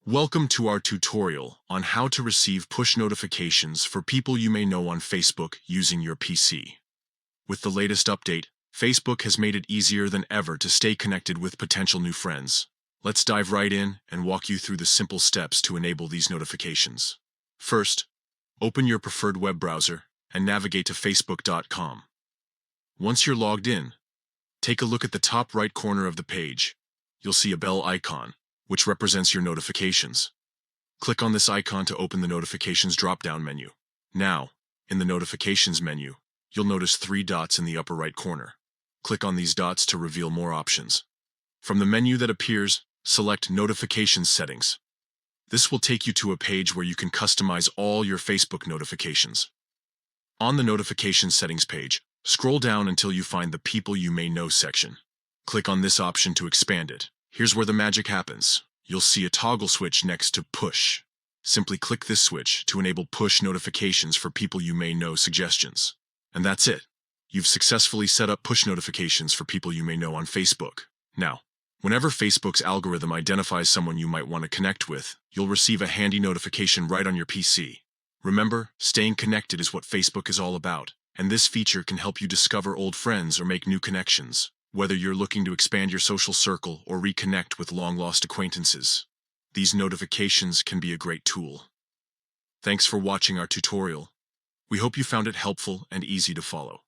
Welcome to our tutorial on how to receive push notifications for people you may know on Facebook using your PC. With the latest update, Facebook has made it easier than ever to stay connected with potential new friends. Let's dive right in and walk you through the simple steps to enable these notifications. First, open your preferred web browser and navigate to facebook.com. Once you're logged in, take a look at the top right corner of the page. You'll see a bell icon, which represents your notifications. Click on this icon to open the Notifications drop-down menu. Now, in the Notifications menu, you'll notice 3 dots in the upper right corner. Click on these dots to reveal more options. From the menu that appears, select Notifications Settings. This will take you to a page where you can customize all your Facebook notifications. On the Notifications Settings page, scroll down until you find the People You May Know section. Click on this option to expand it. Here's where the magic happens. You'll see a toggle switch next to Push. Simply click this switch to enable push notifications for people you may know suggestions. And that's it. You've successfully set up push notifications for people you may know on Facebook. Now, whenever Facebook's algorithm identifies someone you might want to connect with, you'll receive a handy notification right on your PC. Remember, staying connected is what Facebook is all about, and this feature can help you discover old friends or make new connections. Whether you're looking to expand your social circle or reconnect with long-lost acquaintances, these notifications can be a great tool. Thanks for watching our tutorial. We hope you found it helpful and easy to follow.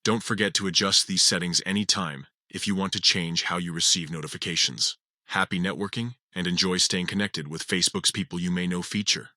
Don't forget to adjust these settings anytime if you want to change how you receive notifications. Happy networking and enjoy staying connected with Facebook's People You May Know feature.